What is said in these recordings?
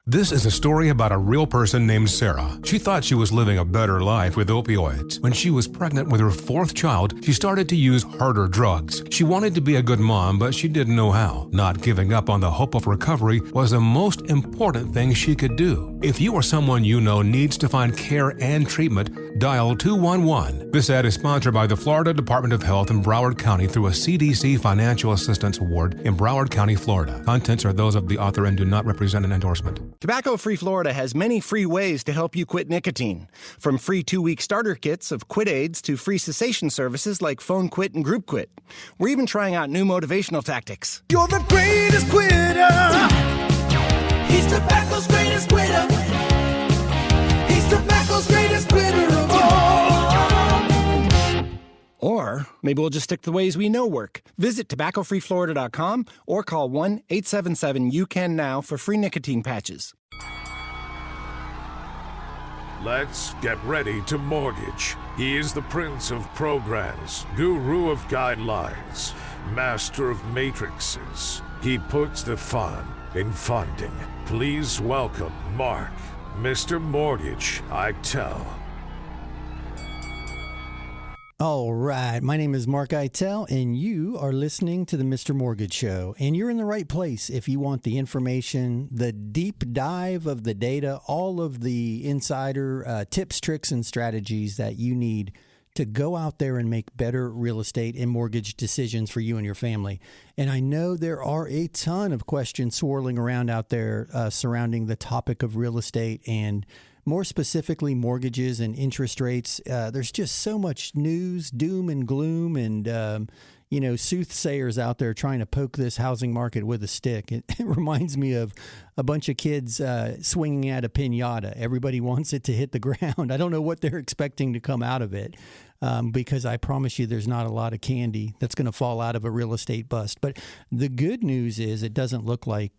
This is a story about a real person named Sarah. She thought she was living a better life with opioids. When she was pregnant with her fourth child, she started to use harder drugs. She wanted to be a good mom, but she didn't know how. Not giving up on the hope of recovery was the most important thing she could do. If you or someone you know needs to find care and treatment, dial 211. This ad is sponsored by the Florida Department of Health in Broward County through a CDC Financial Assistance Award in Broward County, Florida. Contents are those of the author and do not represent an endorsement. Tobacco-Free Florida has many free ways to help you quit nicotine. From free 2-week starter kits of Quit Aids to free cessation services like Phone Quit and Group Quit. We're even trying out new motivational tactics. You're the greatest quitter. He's tobacco's greatest quitter. He's tobacco's greatest quitter of all. Or maybe we'll just stick to the ways we know work. Visit tobaccofreeflorida.com or call 1-877-YOU-CAN-NOW for free nicotine patches. Let's get ready to mortgage. He is the prince of programs, guru of guidelines, master of matrices. He puts the fun in funding. Please welcome Mark, Mr. Mortgage, I tell. All right, my name is Mark Eitel, and you are listening to the Mr. Mortgage Show. And you're in the right place if you want the information, the deep dive of the data, all of the insider tips, tricks, and strategies that you need to go out there and make better real estate and mortgage decisions for you and your family. And I know there are a ton of questions swirling around out there surrounding the topic of real estate and more specifically, mortgages and interest rates. There's just so much news, doom and gloom, and soothsayers out there trying to poke this housing market with a stick. It reminds me of a bunch of kids swinging at a piñata. Everybody wants it to hit the ground. I don't know what they're expecting to come out of it, because I promise you there's not a lot of candy that's going to fall out of a real estate bust. But the good news is it doesn't look like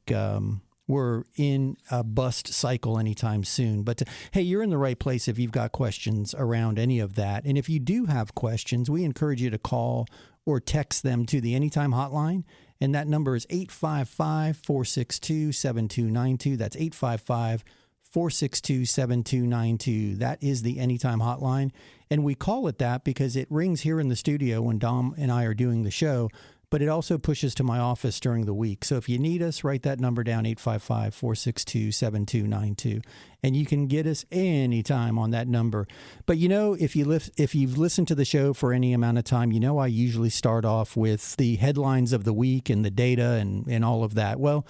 we're in a bust cycle anytime soon. But hey, you're in the right place if you've got questions around any of that. And if you do have questions, we encourage you to call or text them to the Anytime Hotline. And that number is 855-462-7292. That's 855-462-7292. That is the Anytime Hotline. And we call it that because it rings here in the studio when Dom and I are doing the show, but it also pushes to my office during the week. So if you need us, write that number down, 855-462-7292. And you can get us anytime on that number. But if you've listened to the show for any amount of time, I usually start off with the headlines of the week and the data and all of that. Well,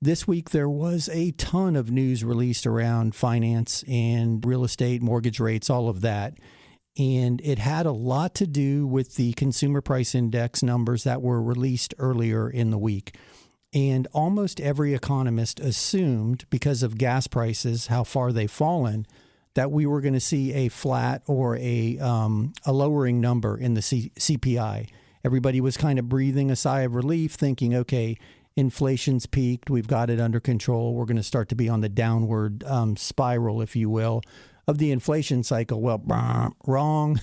this week there was a ton of news released around finance and real estate, mortgage rates, all of that. And it had a lot to do with the consumer price index numbers that were released earlier in the week. And almost every economist assumed, because of gas prices, how far they've fallen, that we were going to see a flat or a lowering number in the CPI. Everybody was kind of breathing a sigh of relief, thinking, okay, inflation's peaked, we've got it under control, we're going to start to be on the downward spiral, if you will, of the inflation cycle. Well, wrong.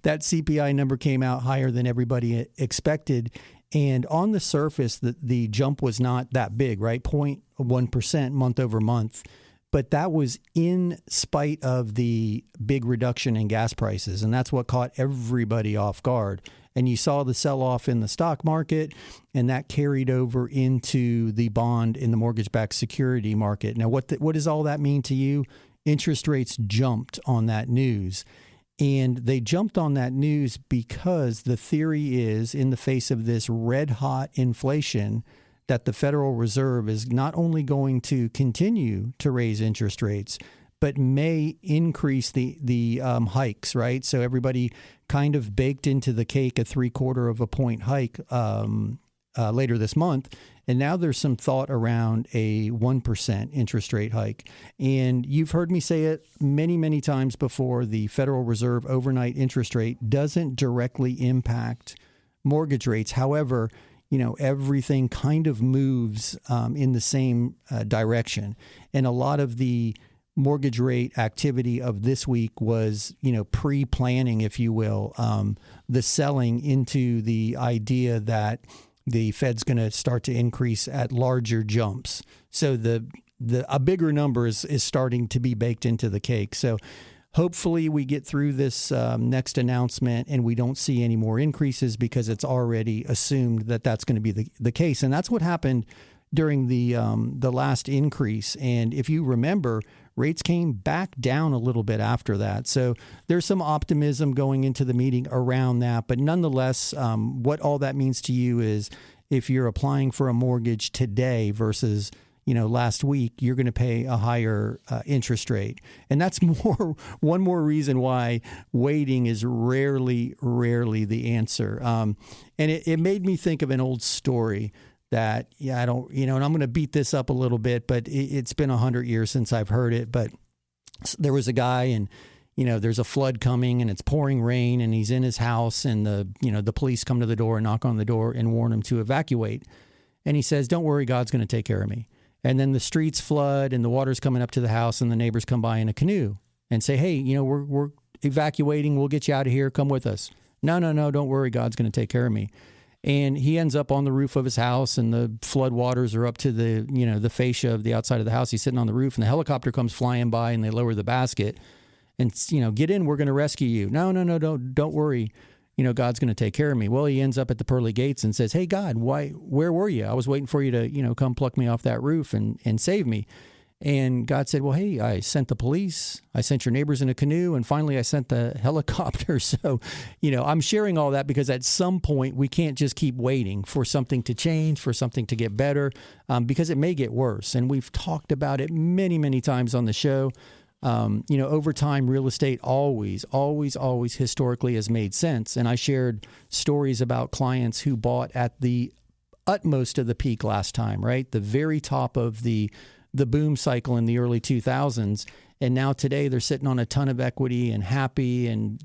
That CPI number came out higher than everybody expected. And on the surface, the jump was not that big, right? 0.1% month over month. But that was in spite of the big reduction in gas prices. And that's what caught everybody off guard. And you saw the sell-off in the stock market, and that carried over into the bond in the mortgage-backed security market. Now, what does all that mean to you? Interest rates jumped on that news. And they jumped on that news because the theory is, in the face of this red-hot inflation, that the Federal Reserve is not only going to continue to raise interest rates, but may increase the hikes, right? So everybody kind of baked into the cake a 0.75 of a point hike later this month. And now there's some thought around a 1% interest rate hike. And you've heard me say it many, many times before, the Federal Reserve overnight interest rate doesn't directly impact mortgage rates. However, everything kind of moves in the same direction. And a lot of the mortgage rate activity of this week was, pre-planning, if you will, the selling into the idea that the Fed's going to start to increase at larger jumps. So the a bigger number is starting to be baked into the cake. So hopefully we get through this next announcement and we don't see any more increases, because it's already assumed that that's going to be the case. And that's what happened during the last increase. And if you remember, rates came back down a little bit after that. So there's some optimism going into the meeting around that. But nonetheless, what all that means to you is if you're applying for a mortgage today versus last week, you're going to pay a higher interest rate. And that's one more reason why waiting is rarely the answer. And it made me think of an old story that, I don't, and I'm going to beat this up a little bit, but it's been 100 years since I've heard it. But there was a guy, and, there's a flood coming and it's pouring rain, and he's in his house, and the police come to the door and knock on the door and warn him to evacuate. And he says, "Don't worry, God's going to take care of me." And then the streets flood and the water's coming up to the house, and the neighbors come by in a canoe and say, "Hey, we're evacuating. We'll get you out of here. Come with us." No, don't worry. God's going to take care of me. And he ends up on the roof of his house, and the flood waters are up to the fascia of the outside of the house. He's sitting on the roof, and the helicopter comes flying by, and they lower the basket and, "Get in, we're going to rescue you." No, don't worry. God's going to take care of me. Well, he ends up at the pearly gates and says, "Hey, God, where were you? I was waiting for you to, come pluck me off that roof and save me." And God said, "Well, hey, I sent the police, I sent your neighbors in a canoe, and finally I sent the helicopter." So, I'm sharing all that because at some point we can't just keep waiting for something to change, for something to get better, because it may get worse. And we've talked about it many, many times on the show. Over time, real estate always historically has made sense. And I shared stories about clients who bought at the utmost of the peak last time, right? The very top of the boom cycle in the early 2000s. And now today they're sitting on a ton of equity and happy and,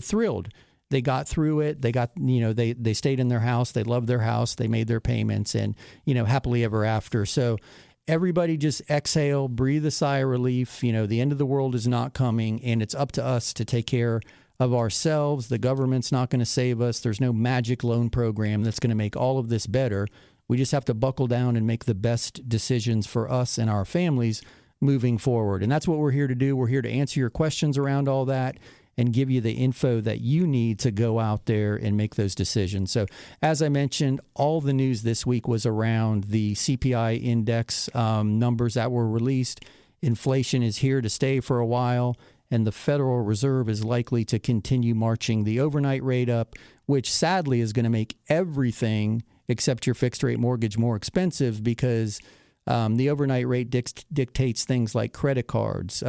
thrilled. They got through it. They got, they stayed in their house. They loved their house. They made their payments and, happily ever after. So everybody just exhale, breathe a sigh of relief. The end of the world is not coming, and it's up to us to take care of ourselves. The government's not going to save us. There's no magic loan program that's going to make all of this better. We just have to buckle down and make the best decisions for us and our families moving forward. And that's what we're here to do. We're here to answer your questions around all that and give you the info that you need to go out there and make those decisions. So as I mentioned, all the news this week was around the CPI index numbers that were released. Inflation is here to stay for a while, and the Federal Reserve is likely to continue marching the overnight rate up, which sadly is going to make everything except your fixed rate mortgage more expensive, because the overnight rate dictates things like credit cards,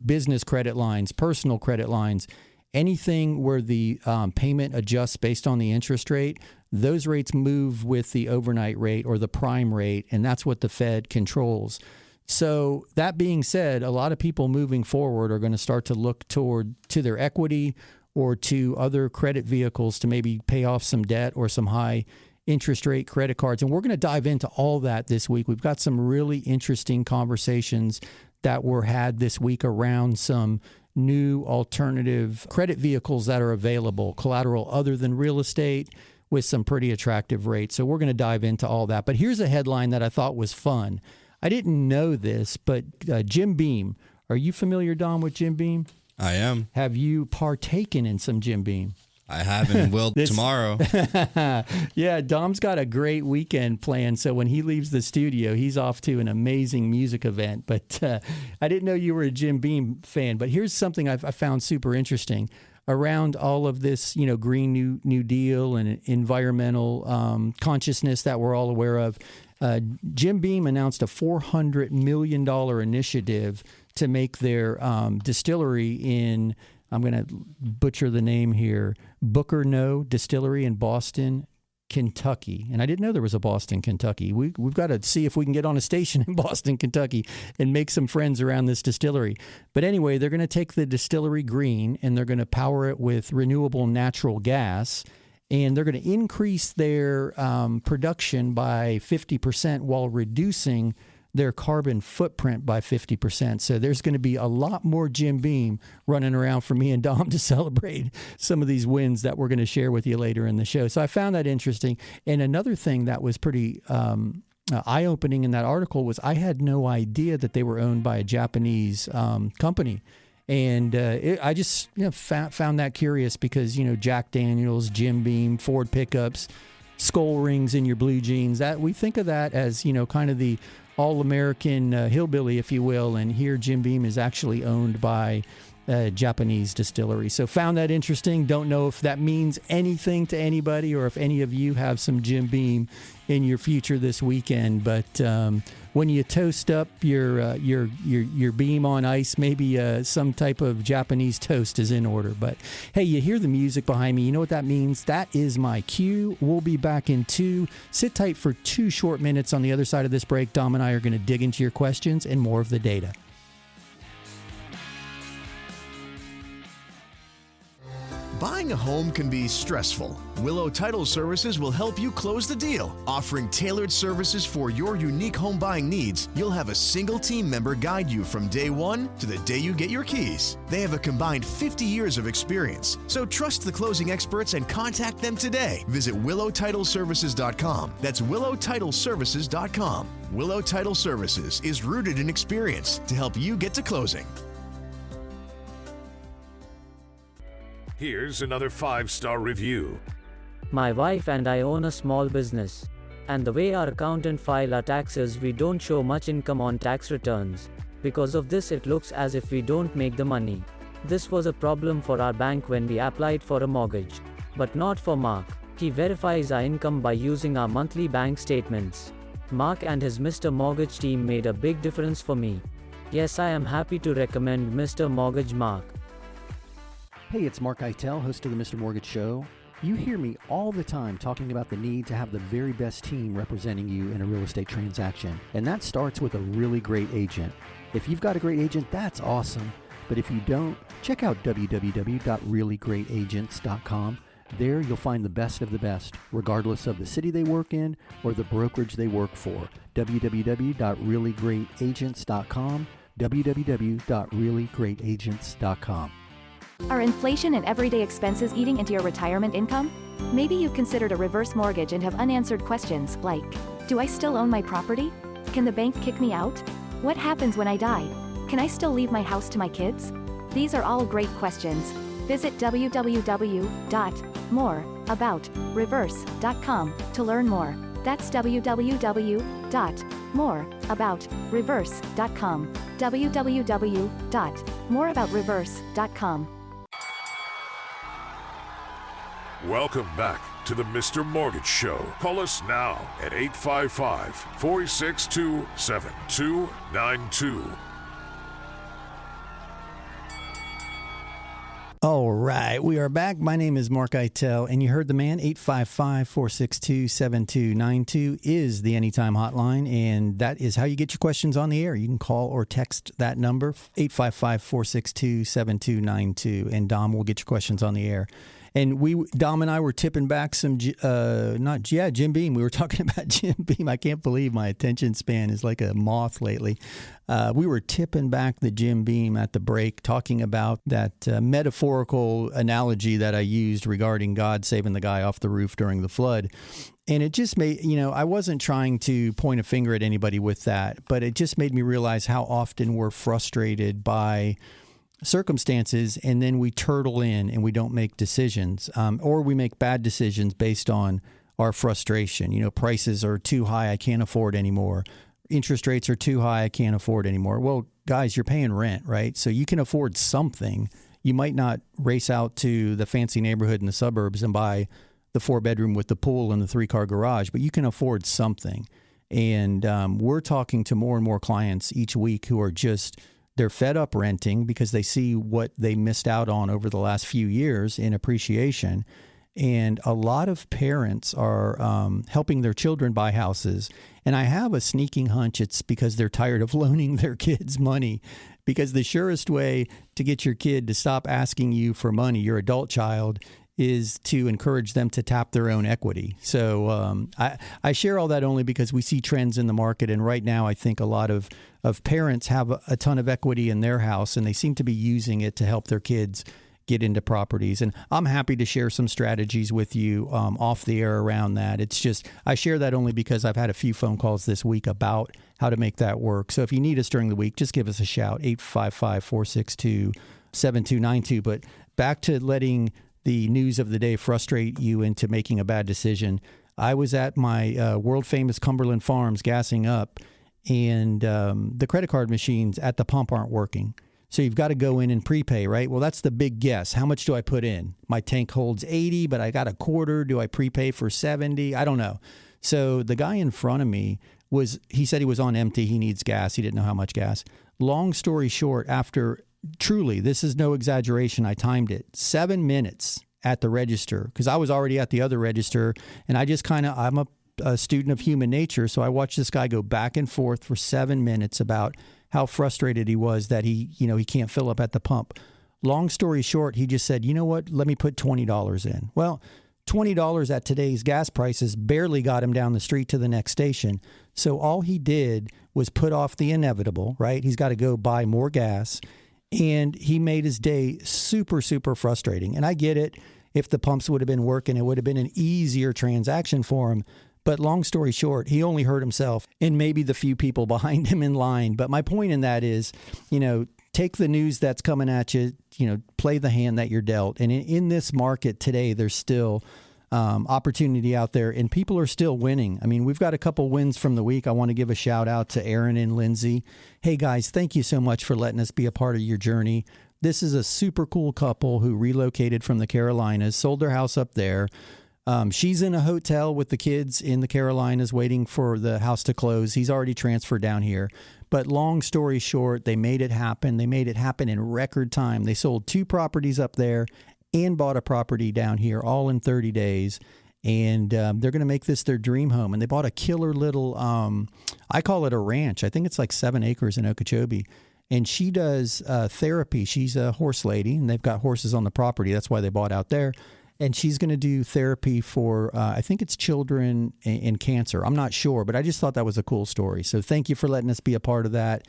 business credit lines, personal credit lines, anything where the payment adjusts based on the interest rate. Those rates move with the overnight rate or the prime rate, and that's what the Fed controls. So that being said, a lot of people moving forward are going to start to look to their equity or to other credit vehicles to maybe pay off some debt or some high interest rate credit cards. And we're going to dive into all that this week. We've got some really interesting conversations that were had this week around some new alternative credit vehicles that are available, collateral other than real estate, with some pretty attractive rates. So we're going to dive into all that. But here's a headline that I thought was fun. I didn't know this, but Jim Beam. Are you familiar, Dom, with Jim Beam? I am. Have you partaken in some Jim Beam? I have and will tomorrow. Yeah, Dom's got a great weekend planned. So when he leaves the studio, he's off to an amazing music event. But I didn't know you were a Jim Beam fan. But here's something I found super interesting around all of this, Green New Deal and environmental consciousness that we're all aware of. Jim Beam announced a $400 million initiative to make their distillery in, I'm going to butcher the name here, Booker No Distillery in Boston, Kentucky. And I didn't know there was a Boston, Kentucky. We've got to see if we can get on a station in Boston, Kentucky and make some friends around this distillery. But anyway, they're going to take the distillery green and they're going to power it with renewable natural gas. And they're going to increase their production by 50% while reducing their carbon footprint by 50%. So there's going to be a lot more Jim Beam running around for me and Dom to celebrate some of these wins that we're going to share with you later in the show. So I found that interesting. And another thing that was pretty eye-opening in that article was I had no idea that they were owned by a Japanese company. And I just found that curious because, Jack Daniels, Jim Beam, Ford pickups, skull rings in your blue jeans, that we think of that as, kind of the all-American hillbilly, if you will. And here Jim Beam is actually owned by a Japanese distillery. So found that interesting. Don't know if that means anything to anybody or if any of you have some Jim Beam in your future this weekend. But when you toast up your Beam on ice, maybe some type of Japanese toast is in order. But hey, you hear the music behind me. You know what that means? That is my cue. We'll be back in 2. Sit tight for 2 short minutes. On the other side of this break, Dom and I are going to dig into your questions and more of the data. Buying a home can be stressful. Willow Title Services will help you close the deal. Offering tailored services for your unique home buying needs, you'll have a single team member guide you from day one to the day you get your keys. They have a combined 50 years of experience, so trust the closing experts and contact them today. Visit WillowTitleServices.com. That's WillowTitleServices.com. Willow Title Services is rooted in experience to help you get to closing. Here's another 5-star review. My wife and I own a small business. And the way our accountant file our taxes, we don't show much income on tax returns. Because of this, it looks as if we don't make the money. This was a problem for our bank when we applied for a mortgage. But not for Mark. He verifies our income by using our monthly bank statements. Mark and his Mr. Mortgage team made a big difference for me. Yes, I am happy to recommend Mr. Mortgage Mark. Hey, it's Mark Eitel, host of the Mr. Mortgage Show. You hear me all the time talking about the need to have the very best team representing you in a real estate transaction. And that starts with a really great agent. If you've got a great agent, that's awesome. But if you don't, check out www.reallyGreatAgents.com. There you'll find the best of the best, regardless of the city they work in or the brokerage they work for. www.reallyGreatAgents.com. www.reallyGreatAgents.com. Are inflation and everyday expenses eating into your retirement income? Maybe you've considered a reverse mortgage and have unanswered questions like, do I still own my property? Can the bank kick me out? What happens when I die? Can I still leave my house to my kids? These are all great questions. Visit www.moreaboutreverse.com to learn more. That's www.moreaboutreverse.com. www.moreaboutreverse.com. Welcome back to the Mr. Mortgage Show. Call us now at 855-462-7292. All right, we are back. My name is Mark Eitel, and you heard the man. 855-462-7292 is the Anytime Hotline, and that is how you get your questions on the air. You can call or text that number, 855-462-7292, and Dom will get your questions on the air. And Dom and I were tipping back some, Jim Beam. We were talking about Jim Beam. I can't believe my attention span is like a moth lately. We were tipping back the Jim Beam at the break, talking about that metaphorical analogy that I used regarding God saving the guy off the roof during the flood. And it just made, I wasn't trying to point a finger at anybody with that, but it just made me realize how often we're frustrated by circumstances, and then we turtle in and we don't make decisions, or we make bad decisions based on our frustration. Prices are too high, I can't afford anymore. Interest rates are too high, I can't afford anymore. Well, guys, you're paying rent, right? So you can afford something. You might not race out to the fancy neighborhood in the suburbs and buy the 4-bedroom with the pool and the 3-car garage, but you can afford something. And we're talking to more and more clients each week who are just, they're fed up renting because they see what they missed out on over the last few years in appreciation. And a lot of parents are helping their children buy houses. And I have a sneaking hunch it's because they're tired of loaning their kids money. Because the surest way to get your kid to stop asking you for money, your adult child, is to encourage them to tap their own equity. So I share all that only because we see trends in the market. And right now, I think a lot of parents have a ton of equity in their house, and they seem to be using it to help their kids get into properties. And I'm happy to share some strategies with you off the air around that. It's just, I share that only because I've had a few phone calls this week about how to make that work. So if you need us during the week, just give us a shout, 855-462-7292. But back to letting the news of the day frustrate you into making a bad decision. I was at my world famous Cumberland Farms gassing up, and the credit card machines at the pump aren't working. So you've got to go in and prepay, right? Well, that's the big guess. How much do I put in? My tank holds 80, but I got a quarter. Do I prepay for 70? I don't know. So the guy in front of me he said he was on empty. He needs gas. He didn't know how much gas. Long story short, after truly, this is no exaggeration, I timed it, 7 minutes at the register, because I was already at the other register, and I just I'm a student of human nature, so I watched this guy go back and forth for 7 minutes about how frustrated he was that he can't fill up at the pump. Long story short, he just said, you know what, let me put $20 in. Well, $20 at today's gas prices barely got him down the street to the next station. So all he did was put off the inevitable, right? He's got to go buy more gas. And he made his day super, super frustrating. And I get it. If the pumps would have been working, it would have been an easier transaction for him. But long story short, he only hurt himself and maybe the few people behind him in line. But my point in that is, take the news that's coming at you, play the hand that you're dealt. And in this market today, there's still opportunity out there, and people are still winning. I mean, we've got a couple wins from the week. I want to give a shout out to Aaron and Lindsay. Hey guys, thank you so much for letting us be a part of your journey. This is a super cool couple who relocated from the Carolinas, sold their house up there. She's in a hotel with the kids in the Carolinas waiting for the house to close. He's already transferred down here. But long story short, they made it happen. They made it happen in record time. They sold 2 properties up there and bought a property down here all in 30 days. And they're going to make this their dream home. And they bought a killer little, I call it a ranch. I think it's like 7 acres in Okeechobee. And she does therapy. She's a horse lady, and they've got horses on the property. That's why they bought out there. And she's going to do therapy for, I think it's children in cancer. I'm not sure, but I just thought that was a cool story. So thank you for letting us be a part of that.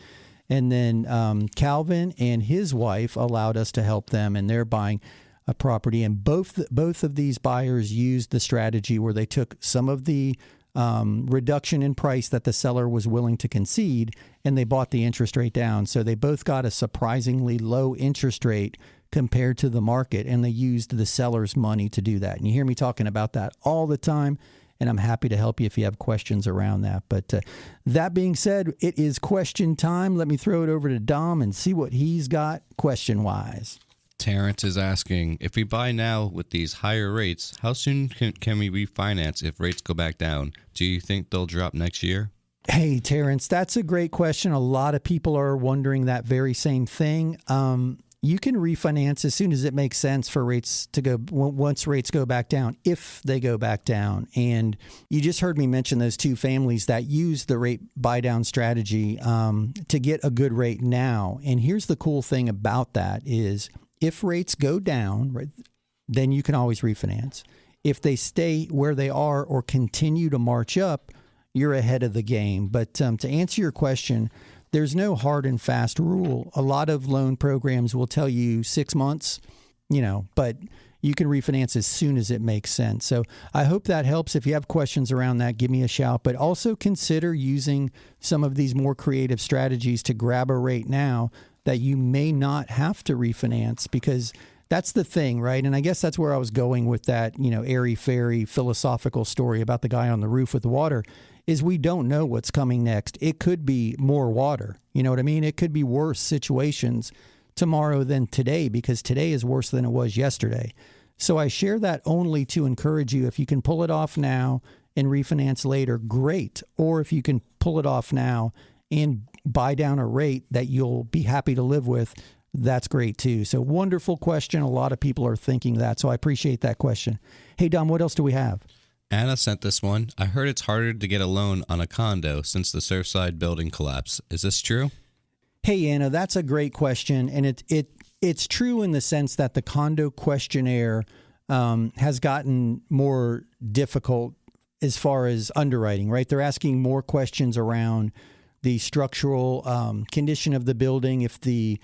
And then Calvin and his wife allowed us to help them, and they're buying a property. And both of these buyers used the strategy where they took some of the reduction in price that the seller was willing to concede, and they bought the interest rate down. So they both got a surprisingly low interest rate compared to the market, and they used the seller's money to do that. And you hear me talking about that all the time, and I'm happy to help you if you have questions around that. But that being said, it is question time. Let me throw it over to Dom and see what he's got question-wise. Terrence is asking, if we buy now with these higher rates, how soon can we refinance if rates go back down? Do you think they'll drop next year? Hey, Terrence, that's a great question. A lot of people are wondering that very same thing. You can refinance as soon as it makes sense for rates to go, once rates go back down, if they go back down. And you just heard me mention those 2 families that use the rate buy down strategy to get a good rate now. And here's the cool thing about that is if rates go down, right, then you can always refinance. If they stay where they are or continue to march up, you're ahead of the game. But to answer your question, there's no hard and fast rule. A lot of loan programs will tell you 6 months, but you can refinance as soon as it makes sense. So I hope that helps. If you have questions around that, give me a shout. But also consider using some of these more creative strategies to grab a rate now that you may not have to refinance, because that's the thing, right? And I guess that's where I was going with that, airy-fairy philosophical story about the guy on the roof with the water. Is we don't know what's coming next. It could be more water. You know what I mean? It could be worse situations tomorrow than today, because today is worse than it was yesterday. So I share that only to encourage you. If you can pull it off now and refinance later, great. Or if you can pull it off now and buy down a rate that you'll be happy to live with, that's great too. So wonderful question. A lot of people are thinking that. So I appreciate that question. Hey, Dom, what else do we have? Anna sent this one. I heard it's harder to get a loan on a condo since the Surfside building collapse. Is this true? Hey, Anna, that's a great question. And it's true in the sense that the condo questionnaire has gotten more difficult as far as underwriting, right? They're asking more questions around the structural condition of the building. If the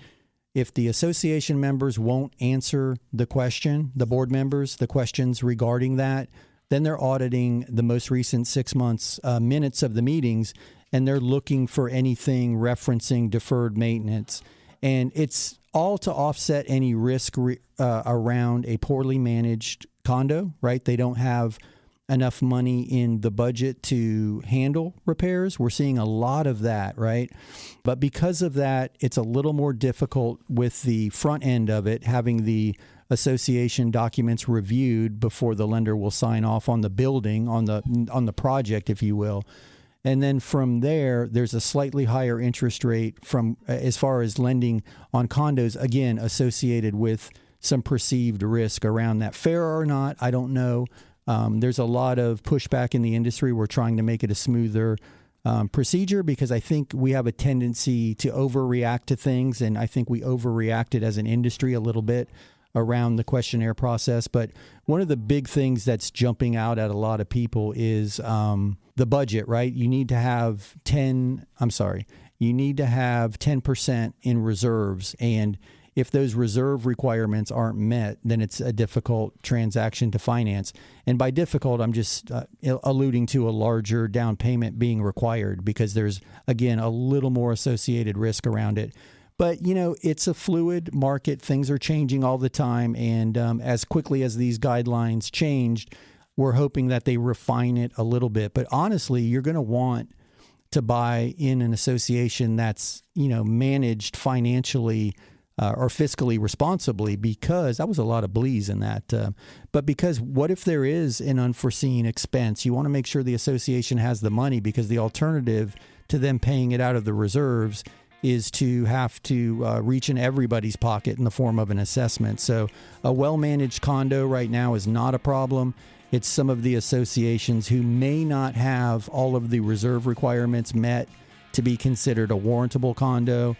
if the association members won't answer the question, the board members, the questions regarding that, then they're auditing the most recent 6 months minutes of the meetings, and they're looking for anything referencing deferred maintenance. And it's all to offset any risk around a poorly managed condo, right? They don't have enough money in the budget to handle repairs. We're seeing a lot of that, right? But because of that, it's a little more difficult with the front end of it, having the association documents reviewed before the lender will sign off on the building, on the project, if you will. And then from there, there's a slightly higher interest rate from as far as lending on condos, again, associated with some perceived risk around that. Fair or not, I don't know. There's a lot of pushback in the industry. We're trying to make it a smoother procedure because I think we have a tendency to overreact to things, and I think we overreacted as an industry a little bit around the questionnaire process. But one of the big things that's jumping out at a lot of people is the budget, right? You need to have 10% in reserves, and if those reserve requirements aren't met, then it's a difficult transaction to finance. And by difficult, I'm just alluding to a larger down payment being required because there's, again, a little more associated risk around it. But, you know, it's a fluid market. Things are changing all the time. And as quickly as these guidelines changed, we're hoping that they refine it a little bit. But honestly, you're going to want to buy in an association that's, you know, managed financially or fiscally responsibly, because that was a lot of blees in that. But because what if there is an unforeseen expense? You want to make sure the association has the money, because the alternative to them paying it out of the reserves is to have to reach in everybody's pocket in the form of an assessment. So a well-managed condo right now is not a problem. It's some of the associations who may not have all of the reserve requirements met to be considered a warrantable condo.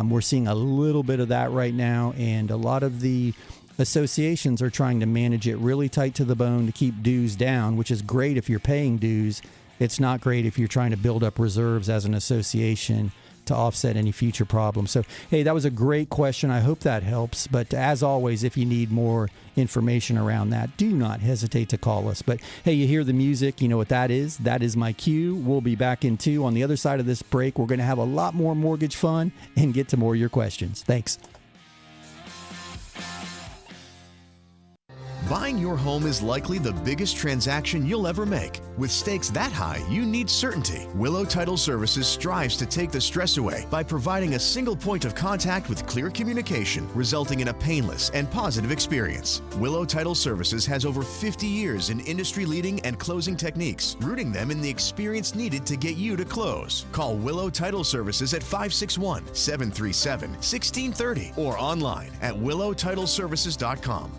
We're seeing a little bit of that right now, and a lot of the associations are trying to manage it really tight to the bone to keep dues down, which is great if you're paying dues. It's not great if you're trying to build up reserves as an association to offset any future problems. So, hey, that was a great question. I hope that helps. But as always, if you need more information around that, do not hesitate to call us. But hey, you hear the music, you know what that is. That is my cue. We'll be back in 2 on the other side of this break. We're going to have a lot more mortgage fun and get to more of your questions. Thanks. Buying your home is likely the biggest transaction you'll ever make. With stakes that high, you need certainty. Willow Title Services strives to take the stress away by providing a single point of contact with clear communication, resulting in a painless and positive experience. Willow Title Services has over 50 years in industry-leading and closing techniques, rooting them in the experience needed to get you to close. Call Willow Title Services at 561-737-1630 or online at willowtitleservices.com.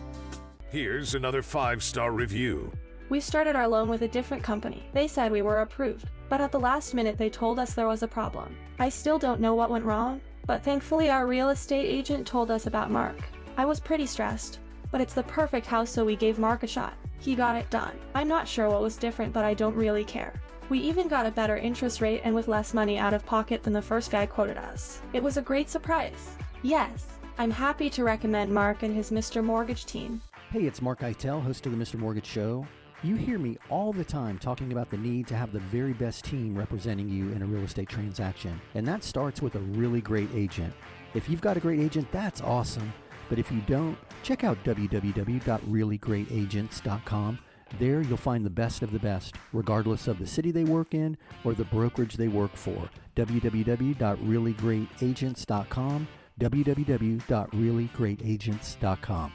Here's another 5-star review. We started our loan with a different company. They said we were approved, but at the last minute they told us there was a problem. I still don't know what went wrong, but thankfully our real estate agent told us about Mark. I was pretty stressed, but it's the perfect house, so we gave Mark a shot. He got it done. I'm not sure what was different, but I don't really care. We even got a better interest rate and with less money out of pocket than the first guy quoted us. It was a great surprise. Yes, I'm happy to recommend Mark and his Mr. Mortgage team. Hey, it's Mark Eitel, host of the Mr. Mortgage Show. You hear me all the time talking about the need to have the very best team representing you in a real estate transaction. And that starts with a really great agent. If you've got a great agent, that's awesome. But if you don't, check out www.reallyGreatAgents.com. There you'll find the best of the best, regardless of the city they work in or the brokerage they work for. www.reallyGreatAgents.com, www.reallyGreatAgents.com.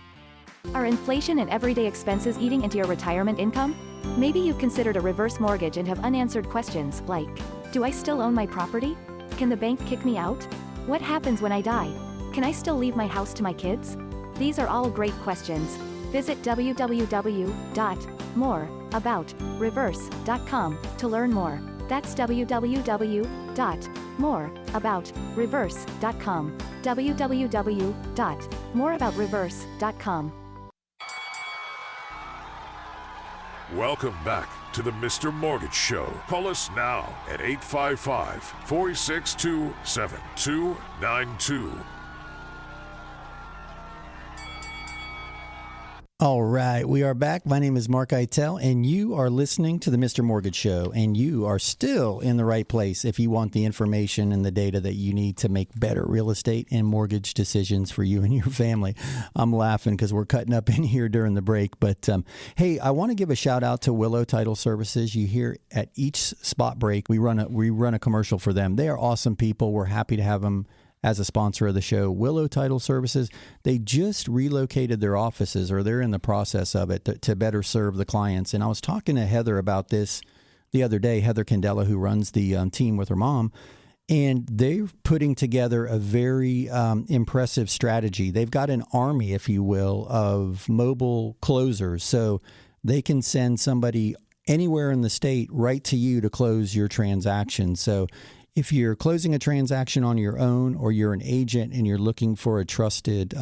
Are inflation and everyday expenses eating into your retirement income? Maybe you've considered a reverse mortgage and have unanswered questions like, do I still own my property? Can the bank kick me out? What happens when I die? Can I still leave my house to my kids? These are all great questions. Visit www.moreaboutreverse.com to learn more. That's www.moreaboutreverse.com. www.moreaboutreverse.com. Welcome back to the Mr. Mortgage Show. Call us now at 855-462-7292. All right, we are back. My name is Mark Eitel, and you are listening to the Mr. Mortgage Show, and you are still in the right place if you want the information and the data that you need to make better real estate and mortgage decisions for you and your family. I'm laughing because we're cutting up in here during the break, but hey, I want to give a shout out to Willow Title Services. You hear at each spot break, we run a commercial for them. They are awesome people. We're happy to have them as a sponsor of the show. Willow Title Services, they just relocated their offices, or they're in the process of it, to better serve the clients. And I was talking to Heather about this the other day, Heather Candela, who runs the team with her mom, and they're putting together a very impressive strategy. They've got an army, if you will, of mobile closers. So they can send somebody anywhere in the state right to you to close your transaction. So if you're closing a transaction on your own, or you're an agent and you're looking for a trusted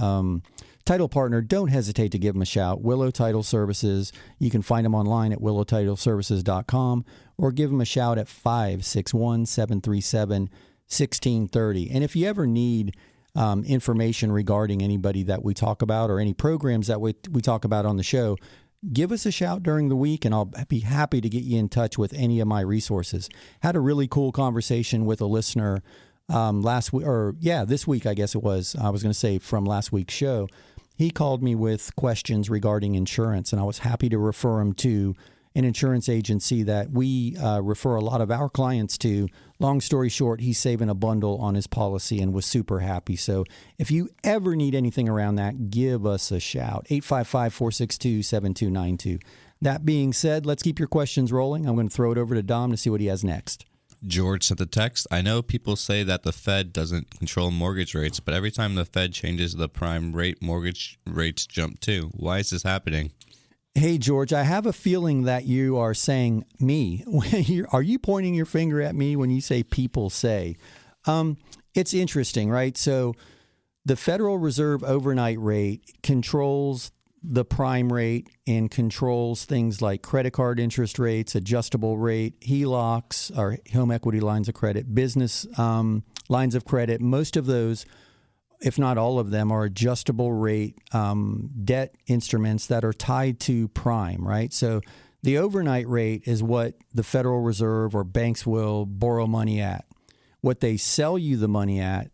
title partner, don't hesitate to give them a shout. Willow Title Services. You can find them online at willowtitleservices.com, or give them a shout at 561-737-1630. And if you ever need information regarding anybody that we talk about, or any programs that we talk about on the show, give us a shout during the week, and I'll be happy to get you in touch with any of my resources. Had a really cool conversation with a listener this week, I guess it was. I was going to say from last week's show. He called me with questions regarding insurance, and I was happy to refer him to an insurance agency that we refer a lot of our clients to. Long story short, he's saving a bundle on his policy and was super happy. So if you ever need anything around that, give us a shout. 855-462-7292. That being said, let's keep your questions rolling. I'm going to throw it over to Dom to see what he has next. George sent the text. I know people say that the Fed doesn't control mortgage rates, but every time the Fed changes the prime rate, mortgage rates jump too. Why is this happening? Hey, George, I have a feeling that you are saying me. Are you pointing your finger at me when you say people say? It's interesting, right? So the Federal Reserve overnight rate controls the prime rate and controls things like credit card interest rates, adjustable rate, HELOCs, or home equity lines of credit, business lines of credit. Most of those, if not all of them, are adjustable rate debt instruments that are tied to prime, right? So the overnight rate is what the Federal Reserve or banks will borrow money at. What they sell you the money at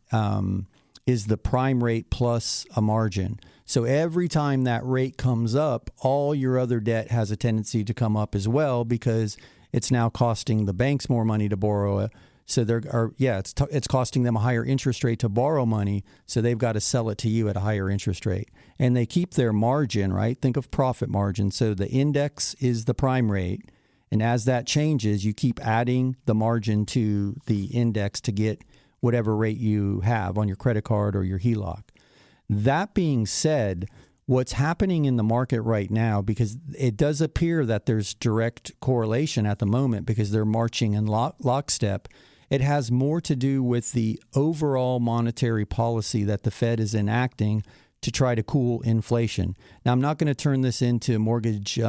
is the prime rate plus a margin. So every time that rate comes up, all your other debt has a tendency to come up as well, because it's now costing the banks more money to borrow it. So it's costing them a higher interest rate to borrow money, so they've got to sell it to you at a higher interest rate. And they keep their margin, right? Think of profit margin. So the index is the prime rate, and as that changes, you keep adding the margin to the index to get whatever rate you have on your credit card or your HELOC. That being said, what's happening in the market right now, because it does appear that there's direct correlation at the moment because they're marching in lockstep, it has more to do with the overall monetary policy that the Fed is enacting to try to cool inflation. Now, I'm not going to turn this into mortgage,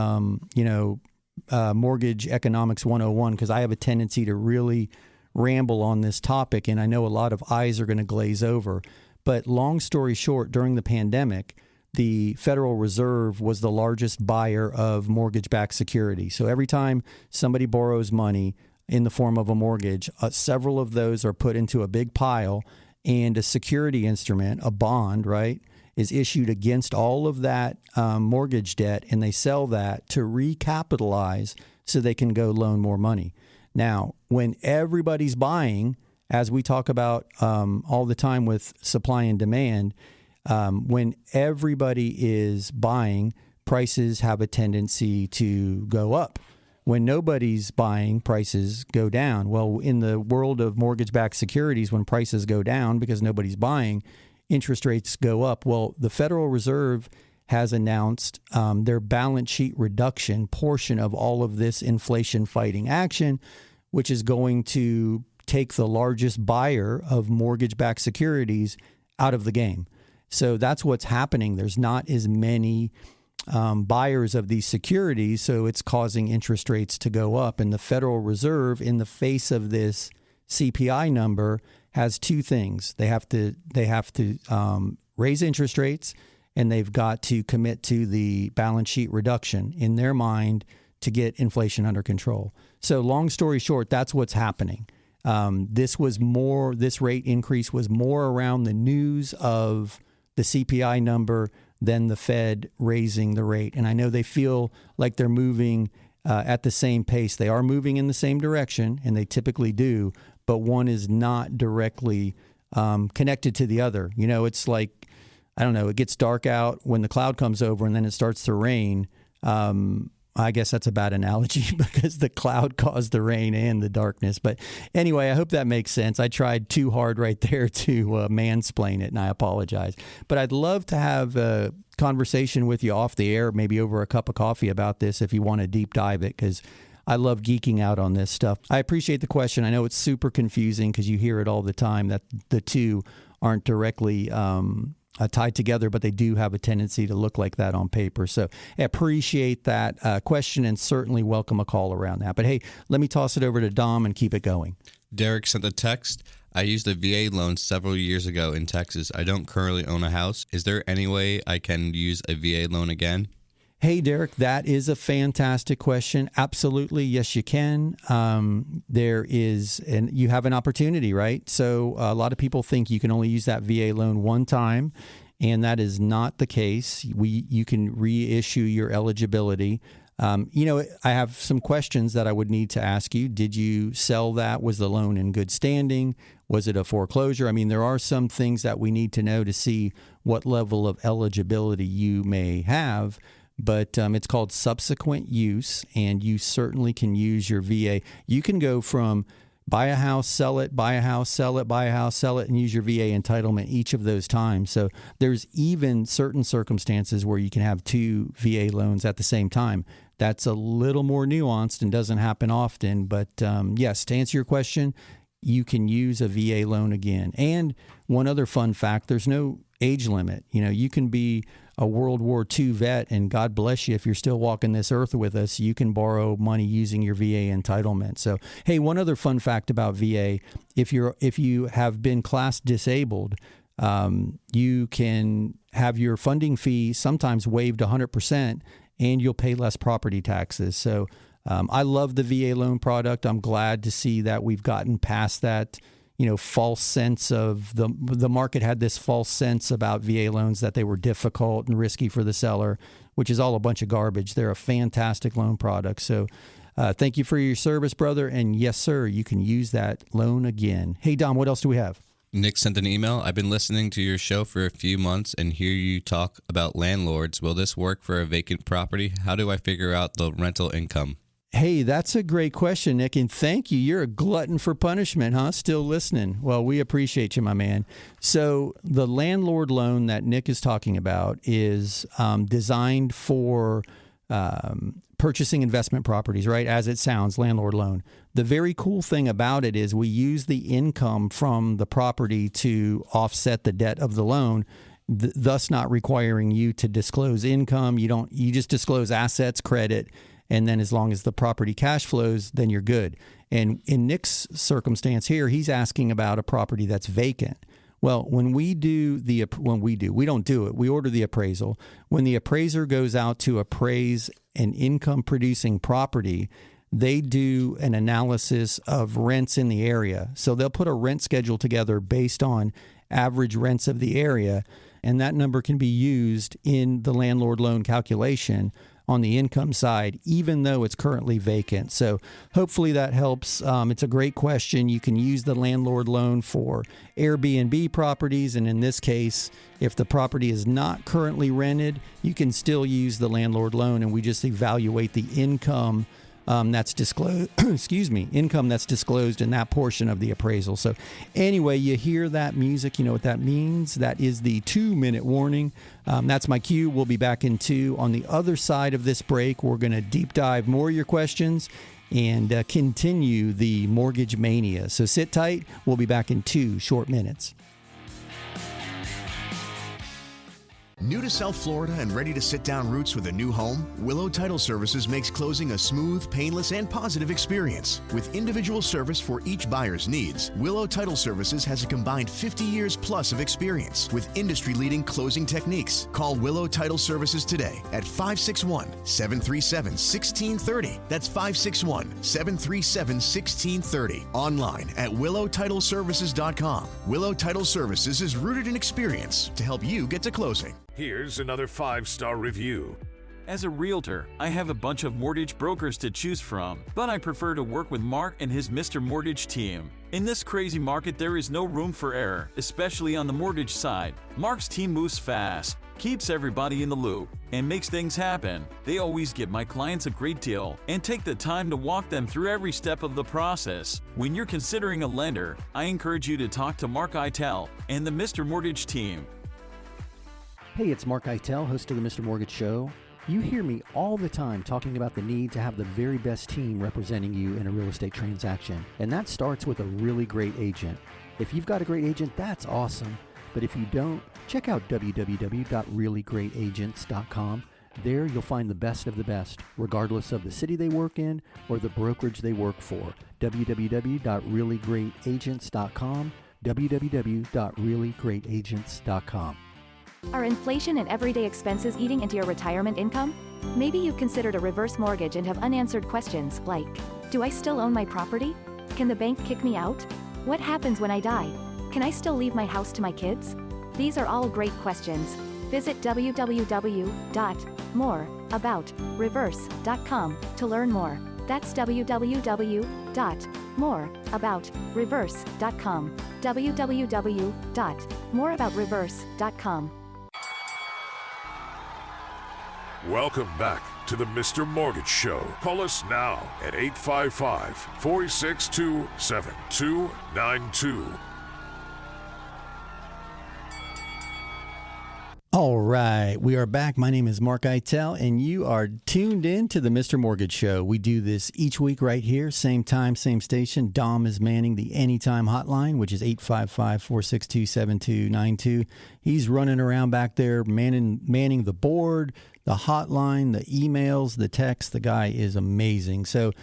mortgage economics 101, because I have a tendency to really ramble on this topic, and I know a lot of eyes are going to glaze over. But long story short, during the pandemic, the Federal Reserve was the largest buyer of mortgage-backed securities. So every time somebody borrows money in the form of a mortgage, several of those are put into a big pile, and a security instrument, a bond, right, is issued against all of that mortgage debt, and they sell that to recapitalize so they can go loan more money. Now, when everybody's buying, as we talk about all the time with supply and demand, when everybody is buying, prices have a tendency to go up. When nobody's buying, prices go down. Well, in the world of mortgage-backed securities, when prices go down because nobody's buying, interest rates go up. Well, the Federal Reserve has announced their balance sheet reduction portion of all of this inflation-fighting action, which is going to take the largest buyer of mortgage-backed securities out of the game. So that's what's happening. There's not as many buyers of these securities, so it's causing interest rates to go up. And the Federal Reserve, in the face of this CPI number, has two things. They have to raise interest rates, and they've got to commit to the balance sheet reduction in their mind to get inflation under control. So long story short, that's what's happening. This rate increase was more around the news of the CPI number than the Fed raising the rate. And I know they feel like they're moving at the same pace. They are moving in the same direction, and they typically do, but one is not directly connected to the other. You know, it's like, I don't know, it gets dark out when the cloud comes over and then it starts to rain. I guess that's a bad analogy because the cloud caused the rain and the darkness. But anyway, I hope that makes sense. I tried too hard right there to mansplain it, and I apologize. But I'd love to have a conversation with you off the air, maybe over a cup of coffee about this if you want to deep dive it, because I love geeking out on this stuff. I appreciate the question. I know it's super confusing because you hear it all the time that the two aren't directly tied together, but they do have a tendency to look like that on paper. So I appreciate that question and certainly welcome a call around that. But hey, let me toss it over to Dom and keep it going. Derek sent a text. I used a VA loan several years ago in Texas. I don't currently own a house. Is there any way I can use a VA loan again? Hey, Derek, that is a fantastic question. Absolutely. Yes, you can. There is, and you have an opportunity, right? So a lot of people think you can only use that VA loan one time, and that is not the case. You can reissue your eligibility. I have some questions that I would need to ask you. Did you sell that? Was the loan in good standing? Was it a foreclosure? I mean, there are some things that we need to know to see what level of eligibility you may have. But it's called subsequent use, and you certainly can use your VA. You can go from buy a house, sell it, buy a house, sell it, buy a house, sell it, and use your VA entitlement each of those times. So there's even certain circumstances where you can have two VA loans at the same time. That's a little more nuanced and doesn't happen often. But yes, to answer your question, you can use a VA loan again. And one other fun fact, there's no age limit. You know, you can be a World War II vet, and God bless you if you're still walking this earth with us, you can borrow money using your VA entitlement. So, hey, one other fun fact about VA, if you have been class disabled, you can have your funding fee sometimes waived 100%, and you'll pay less property taxes. So I love the VA loan product. I'm glad to see that we've gotten past that false sense of the market had this false sense about VA loans that they were difficult and risky for the seller, which is all a bunch of garbage. They're a fantastic loan product. So thank you for your service, brother. And yes, sir, you can use that loan again. Hey, Dom, what else do we have? Nick sent an email. I've been listening to your show for a few months and hear you talk about landlords. Will this work for a vacant property? How do I figure out the rental income? Hey, that's a great question, Nick, and thank you. You're a glutton for punishment, huh? Still listening. Well, we appreciate you, my man. So the landlord loan that Nick is talking about is designed for purchasing investment properties, right? As it sounds, landlord loan. The very cool thing about it is we use the income from the property to offset the debt of the loan, thus not requiring you to disclose income. You just disclose assets, credit, and then as long as the property cash flows, then you're good. And in Nick's circumstance here, he's asking about a property that's vacant. Well, we don't do it. We order the appraisal. When the appraiser goes out to appraise an income-producing property, they do an analysis of rents in the area. So they'll put a rent schedule together based on average rents of the area, and that number can be used in the landlord loan calculation on the income side, even though it's currently vacant. So hopefully that helps. It's a great question. You can use the landlord loan for Airbnb properties. And in this case, if the property is not currently rented, you can still use the landlord loan. And we just evaluate the income that's disclosed, income that's disclosed in that portion of the appraisal. So anyway, you hear that music, you know what that means. That is the 2-minute warning. That's my cue. We'll be back in 2. On the other side of this break, we're going to deep dive more of your questions and continue the mortgage mania. So sit tight. We'll be back in 2 short minutes. New to South Florida and ready to sit down roots with a new home? Willow Title Services makes closing a smooth, painless, and positive experience. With individual service for each buyer's needs, Willow Title Services has a combined 50 years plus of experience with industry-leading closing techniques. Call Willow Title Services today at 561-737-1630. That's 561-737-1630. Online at willowtitleservices.com. Willow Title Services is rooted in experience to help you get to closing. Here's another 5-star review. As a realtor, I have a bunch of mortgage brokers to choose from, but I prefer to work with Mark and his Mr. Mortgage team. In this crazy market, there is no room for error, especially on the mortgage side. Mark's team moves fast, keeps everybody in the loop, and makes things happen. They always give my clients a great deal and take the time to walk them through every step of the process. When you're considering a lender, I encourage you to talk to Mark Eitel and the Mr. Mortgage team. Hey, it's Mark Eitel, host of the Mr. Mortgage Show. You hear me all the time talking about the need to have the very best team representing you in a real estate transaction. And that starts with a really great agent. If you've got a great agent, that's awesome. But if you don't, check out www.reallyGreatAgents.com. There you'll find the best of the best, regardless of the city they work in or the brokerage they work for. www.reallyGreatAgents.com. www.reallyGreatAgents.com. Are inflation and everyday expenses eating into your retirement income? Maybe you've considered a reverse mortgage and have unanswered questions like, do I still own my property? Can the bank kick me out? What happens when I die? Can I still leave my house to my kids? These are all great questions. Visit www.moreaboutreverse.com to learn more. That's www.moreaboutreverse.com. www.moreaboutreverse.com. Welcome back to the Mr. Mortgage Show. Call us now at 855-462-7292. All right, we are back. My name is Mark Eitel, and you are tuned in to the Mr. Mortgage Show. We do this each week right here, same time, same station. Dom is manning the Anytime hotline, which is 855-462-7292. He's running around back there, manning the board, the hotline, the emails, the text. The guy is amazing. So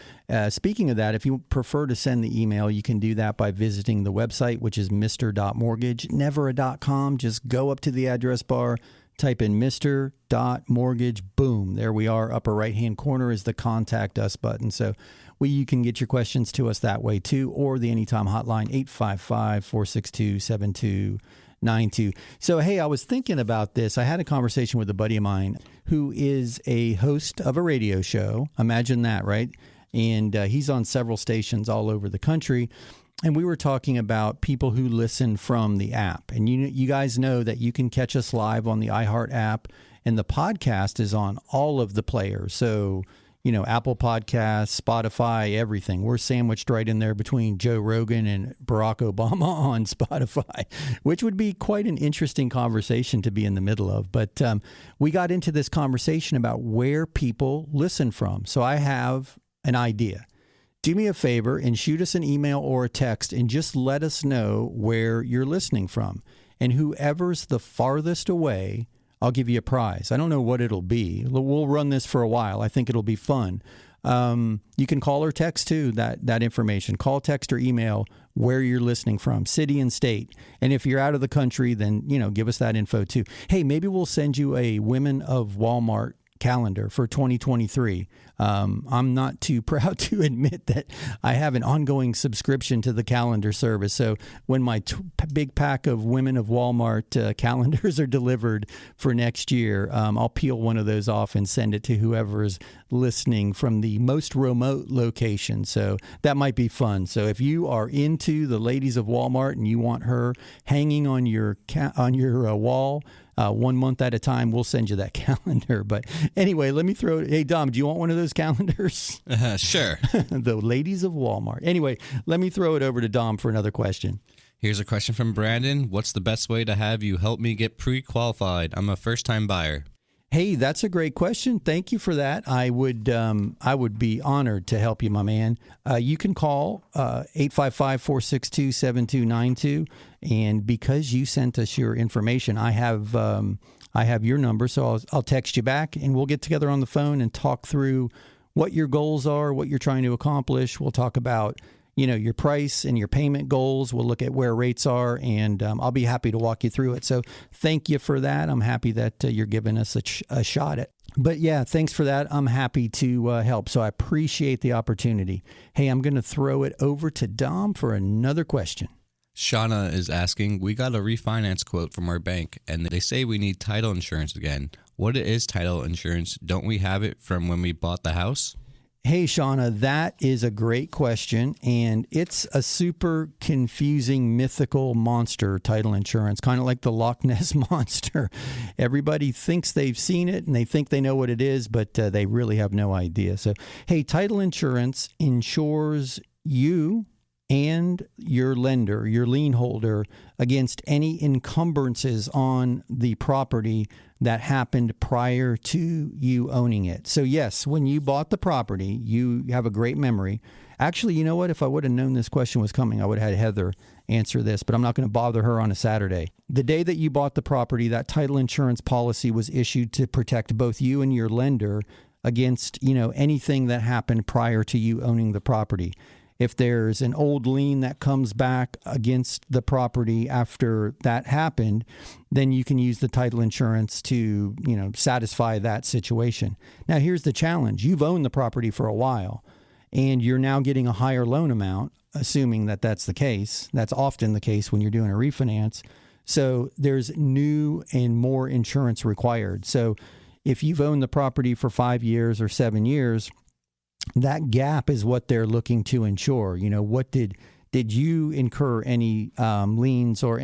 speaking of that, if you prefer to send the email, you can do that by visiting the website, which is mr.mortgage, never a .com. Just go up to the address bar, type in mr.mortgage, boom. There we are. Upper right-hand corner is the Contact Us button. So you can get your questions to us that way too, or the Anytime hotline, 855-462-7292. So, hey, I was thinking about this. I had a conversation with a buddy of mine who is a host of a radio show. Imagine that, right? And he's on several stations all over the country. And we were talking about people who listen from the app. And you guys know that you can catch us live on the iHeart app. And the podcast is on all of the players. So, Apple Podcasts, Spotify, everything. We're sandwiched right in there between Joe Rogan and Barack Obama on Spotify, which would be quite an interesting conversation to be in the middle of. But we got into this conversation about where people listen from. So I have an idea. Do me a favor and shoot us an email or a text and just let us know where you're listening from. And whoever's the farthest away, I'll give you a prize. I don't know what it'll be. We'll run this for a while. I think it'll be fun. You can call or text too, that information. Call, text, or email where you're listening from, city and state. And if you're out of the country, then, give us that info too. Hey, maybe we'll send you a Women of Walmart calendar for 2023. I'm not too proud to admit that I have an ongoing subscription to the calendar service. So when my big pack of Women of Walmart calendars are delivered for next year, I'll peel one of those off and send it to whoever is listening from the most remote location. So that might be fun. So if you are into the ladies of Walmart and you want her hanging on your wall, 1 month at a time, we'll send you that calendar. But anyway, let me throw it. Hey, Dom, do you want one of those calendars? Sure. The ladies of Walmart. Anyway, let me throw it over to Dom for another question. Here's a question from Brandon. What's the best way to have you help me get pre-qualified? I'm a first-time buyer. Hey, that's a great question. Thank you for that. I would be honored to help you, my man. You can call 855-462-7292. And because you sent us your information, I have I have your number, so I'll text you back, and we'll get together on the phone and talk through what your goals are, what you're trying to accomplish. We'll talk about, your price and your payment goals. We'll look at where rates are, and I'll be happy to walk you through it. So thank you for that. I'm happy that you're giving us a shot at. But yeah, thanks for that. I'm happy to help. So I appreciate the opportunity. Hey, I'm going to throw it over to Dom for another question. Shauna is asking, we got a refinance quote from our bank, and they say we need title insurance again. What is title insurance? Don't we have it from when we bought the house? Hey, Shauna, that is a great question, and it's a super confusing, mythical monster, title insurance, kind of like the Loch Ness Monster. Everybody thinks they've seen it, and they think they know what it is, but they really have no idea. So, hey, title insurance insures you and your lender, your lien holder, against any encumbrances on the property that happened prior to you owning it. So yes, when you bought the property, you have a great memory. Actually, you know what? If I would have known this question was coming, I would have had Heather answer this, but I'm not going to bother her on a Saturday. The day that you bought the property, that title insurance policy was issued to protect both you and your lender against, anything that happened prior to you owning the property. If there's an old lien that comes back against the property after that happened, then you can use the title insurance to, satisfy that situation. Now, here's the challenge. You've owned the property for a while, and you're now getting a higher loan amount, assuming that that's the case. That's often the case when you're doing a refinance. So there's new and more insurance required. So if you've owned the property for 5 years or 7 years, that gap is what they're looking to insure. What did you incur any liens or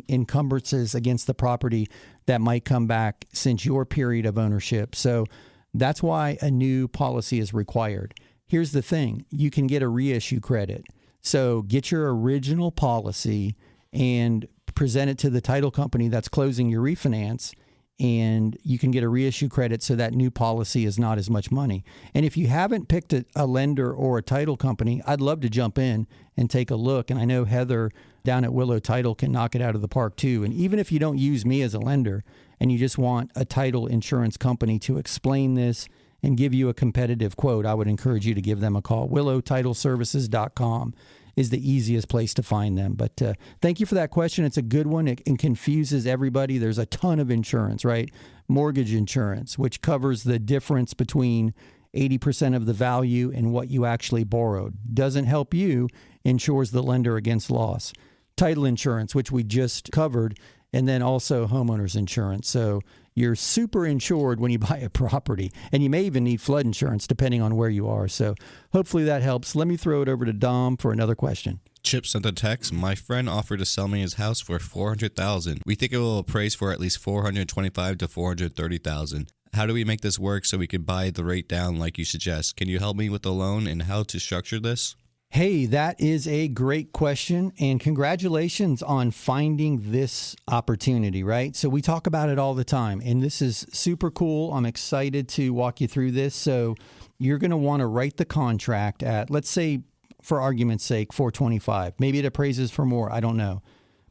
encumbrances against the property that might come back since your period of ownership? So that's why a new policy is required. Here's the thing. You can get a reissue credit. So get your original policy and present it to the title company that's closing your refinance, and you can get a reissue credit so that new policy is not as much money. And if you haven't picked a lender or a title company, I'd love to jump in and take a look. And I know Heather down at Willow Title can knock it out of the park too. And even if you don't use me as a lender and you just want a title insurance company to explain this and give you a competitive quote, I would encourage you to give them a call. WillowTitleServices.com is the easiest place to find them. But thank you for that question. It's a good one. It confuses everybody. There's a ton of insurance, right? Mortgage insurance, which covers the difference between 80% of the value and what you actually borrowed. Doesn't help you, insures the lender against loss. Title insurance, which we just covered, and then also homeowners insurance. So you're super insured when you buy a property, and you may even need flood insurance depending on where you are. So hopefully that helps. Let me throw it over to Dom for another question. Chip sent a text. My friend offered to sell me his house for $400,000. We think it will appraise for at least $425,000 to $430,000. How do we make this work so we can buy the rate down like you suggest? Can you help me with the loan and how to structure this? Hey, that is a great question, and congratulations on finding this opportunity, right? So we talk about it all the time, and this is super cool. I'm excited to walk you through this. So you're going to want to write the contract at, let's say, for argument's sake, $425,000. Maybe it appraises for more. I don't know.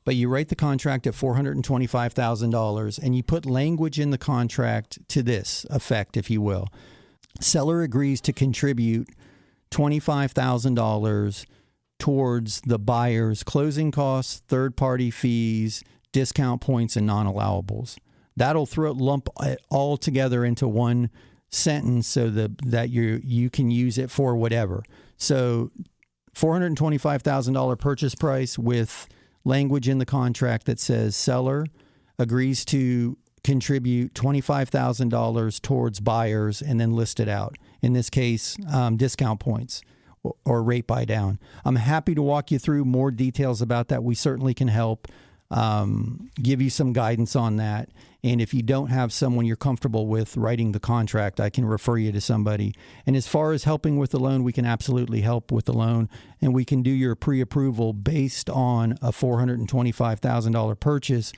But you write the contract at $425,000, and you put language in the contract to this effect, if you will. Seller agrees to contribute $25,000 towards the buyer's closing costs, third-party fees, discount points, and non-allowables. That'll lump it all together into one sentence so that you can use it for whatever. So $425,000 purchase price with language in the contract that says seller agrees to contribute $25,000 towards buyers and then list it out. In this case, discount points or rate buy down. I'm happy to walk you through more details about that. We certainly can help give you some guidance on that. And if you don't have someone you're comfortable with writing the contract, I can refer you to somebody. And as far as helping with the loan, we can absolutely help with the loan. And we can do your pre-approval based on a $425,000 purchase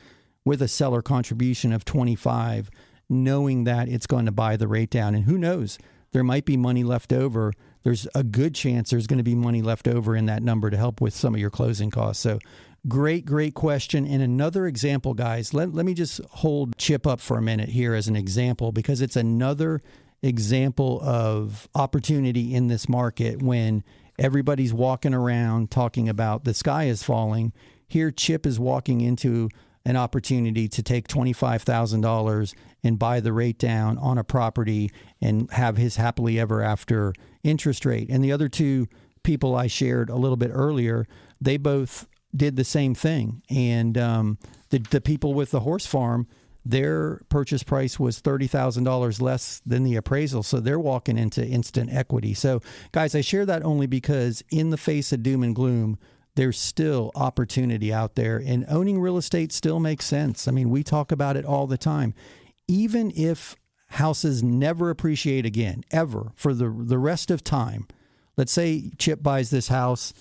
with a seller contribution of $25,000, knowing that it's going to buy the rate down. And who knows, there might be money left over there's a good chance there's going to be money left over in that number to help with some of your closing costs. So great question. And another example, guys, let me just hold Chip up for a minute here as an example, because it's another example of opportunity in this market when everybody's walking around talking about the sky is falling. Here, Chip is walking into an opportunity to take $25,000 and buy the rate down on a property and have his happily ever after interest rate. And the other two people I shared a little bit earlier, they both did the same thing. And the people with the horse farm, their purchase price was $30,000 less than the appraisal. So they're walking into instant equity. So guys, I share that only because in the face of doom and gloom, there's still opportunity out there, and owning real estate still makes sense. I mean, we talk about it all the time. Even if houses never appreciate again, ever, for the rest of time, let's say Chip buys this house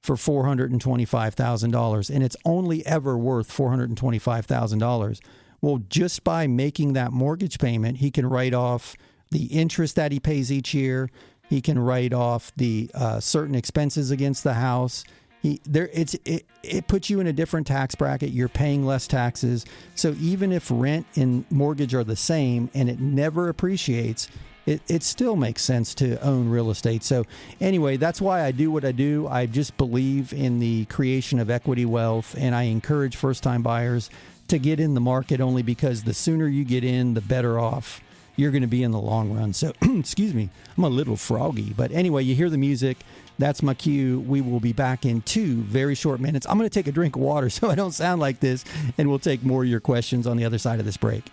for $425,000 and it's only ever worth $425,000. Well, just by making that mortgage payment, he can write off the interest that he pays each year. He can write off the certain expenses against the house. It puts you in a different tax bracket. You're paying less taxes. So even if rent and mortgage are the same and it never appreciates, it still makes sense to own real estate. So anyway, that's why I do what I do. I just believe in the creation of equity wealth, and I encourage first-time buyers to get in the market only because the sooner you get in, the better off you're going to be in the long run. So, excuse me, I'm a little froggy. But anyway, you hear the music. That's my cue. We will be back in 2 very short minutes. I'm going to take a drink of water so I don't sound like this, and we'll take more of your questions on the other side of this break.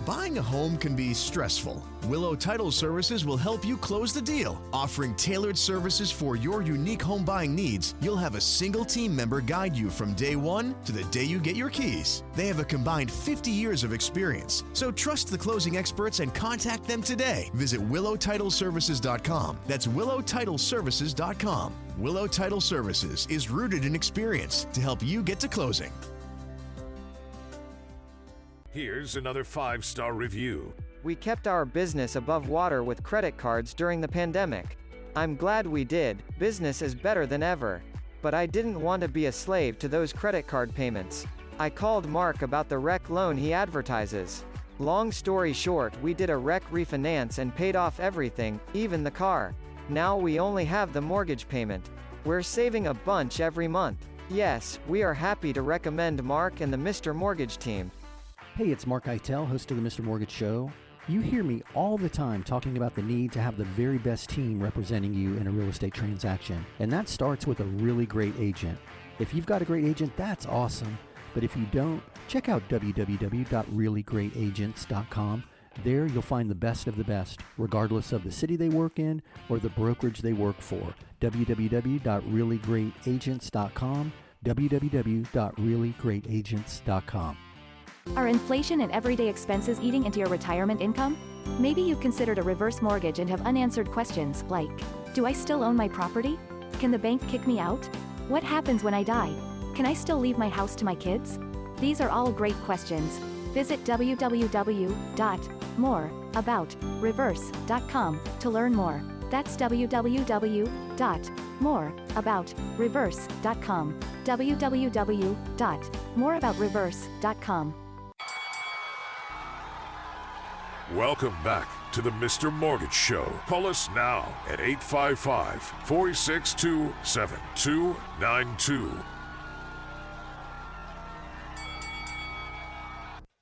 Buying a home can be stressful. Willow Title Services will help you close the deal. Offering tailored services for your unique home buying needs, you'll have a single team member guide you from day one to the day you get your keys. They have a combined 50 years of experience, so trust the closing experts and contact them today. Visit WillowTitleServices.com. That's WillowTitleServices.com. Willow Title Services is rooted in experience to help you get to closing. Here's another 5-star review. We kept our business above water with credit cards during the pandemic. I'm glad we did. Business is better than ever. But I didn't want to be a slave to those credit card payments. I called Mark about the rec loan he advertises. Long story short, we did a rec refinance and paid off everything, even the car. Now we only have the mortgage payment. We're saving a bunch every month. Yes, we are happy to recommend Mark and the Mr. Mortgage team. Hey, it's Mark Eitel, host of the Mr. Mortgage Show. You hear me all the time talking about the need to have the very best team representing you in a real estate transaction. And that starts with a really great agent. If you've got a great agent, that's awesome. But if you don't, check out www.reallyGreatAgents.com. There you'll find the best of the best, regardless of the city they work in or the brokerage they work for. www.reallyGreatAgents.com. www.reallyGreatAgents.com. Are inflation and everyday expenses eating into your retirement income? Maybe you've considered a reverse mortgage and have unanswered questions like, do I still own my property? Can the bank kick me out? What happens when I die? Can I still leave my house to my kids? These are all great questions. Visit www.moreaboutreverse.com to learn more. That's www.moreaboutreverse.com. www.moreaboutreverse.com. Welcome back to the Mr. Mortgage Show. Call us now at 855-462-7292.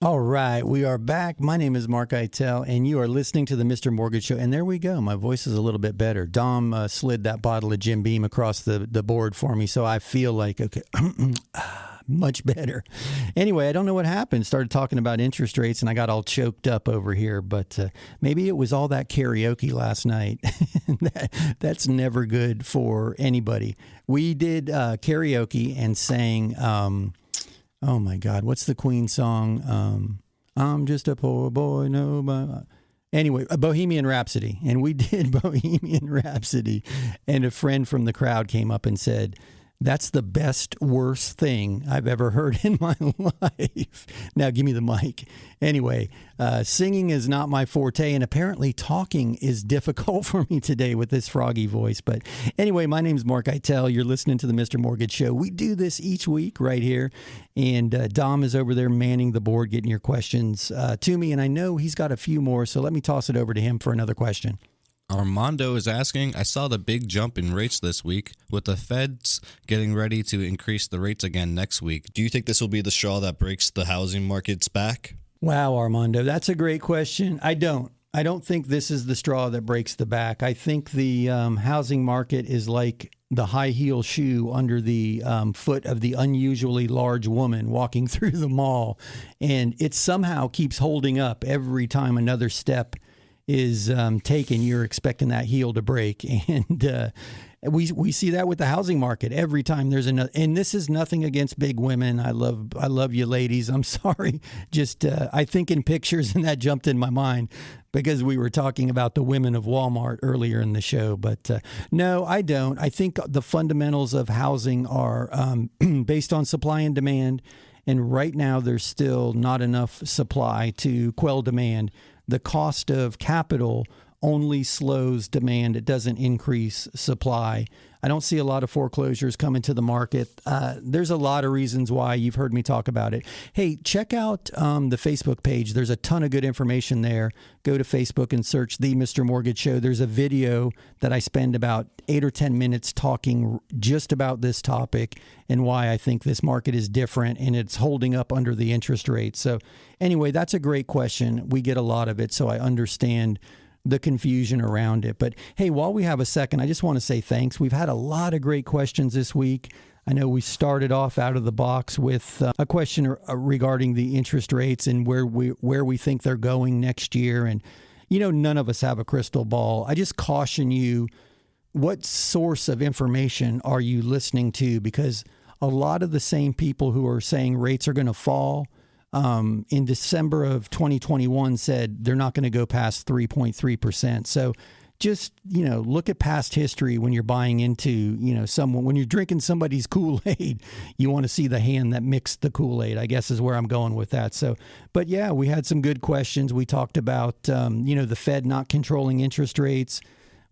All right, we are back. My name is Mark Eitel, and you are listening to the Mr. Mortgage Show. And there we go. My voice is a little bit better. Dom slid that bottle of Jim Beam across the board for me, so I feel like, okay, much better. Anyway, I don't know what happened. Started talking about interest rates, and I got all choked up over here. But maybe it was all that karaoke last night. That's never good for anybody. We did karaoke and sang... oh my God, what's the Queen song? I'm just a poor boy, no. Anyway, Bohemian Rhapsody. And we did Bohemian Rhapsody. And a friend from the crowd came up and said, That's the best, worst thing I've ever heard in my life. Now, give me the mic. Anyway, singing is not my forte, and apparently talking is difficult for me today with this froggy voice. But anyway, my name's Mark Eitel. You're listening to the Mr. Mortgage Show. We do this each week right here, and Dom is over there manning the board, getting your questions to me, and I know he's got a few more, so let me toss it over to him for another question. Armando is asking, I saw the big jump in rates this week, with the Feds getting ready to increase the rates again next week. Do you think this will be the straw that breaks the housing markets back? Wow, Armando, that's a great question. I don't think this is the straw that breaks the back. I think the housing market is like the high heel shoe under the foot of the unusually large woman walking through the mall. And it somehow keeps holding up every time another step is taken. You're expecting that heel to break. And we see that with the housing market every time there's another. And this is nothing against big women. I love you ladies. I'm sorry. Just I think in pictures, and that jumped in my mind because we were talking about the women of Walmart earlier in the show. But no, I don't. I think the fundamentals of housing are based on supply and demand. And right now, there's still not enough supply to quell demand. The cost of capital only slows demand. It doesn't increase supply. I don't see a lot of foreclosures coming to the market. There's a lot of reasons why. You've heard me talk about it. Hey, check out the Facebook page. There's a ton of good information there. Go to Facebook and search The Mr. Mortgage Show. There's a video that I spend about 8 or 10 minutes talking just about this topic and why I think this market is different and it's holding up under the interest rate. So anyway, that's a great question. We get a lot of it, so I understand the confusion around it. But hey, while we have a second, I just want to say thanks. We've had a lot of great questions this week. I know we started off out of the box with a question regarding the interest rates and where we think they're going next year. And, none of us have a crystal ball. I just caution you, what source of information are you listening to? Because a lot of the same people who are saying rates are going to fall in December of 2021 said they're not going to go past 3.3%. So just, look at past history when you're buying into, when you're drinking somebody's Kool-Aid, you want to see the hand that mixed the Kool-Aid, I guess is where I'm going with that. So, but yeah, we had some good questions. We talked about, the Fed not controlling interest rates.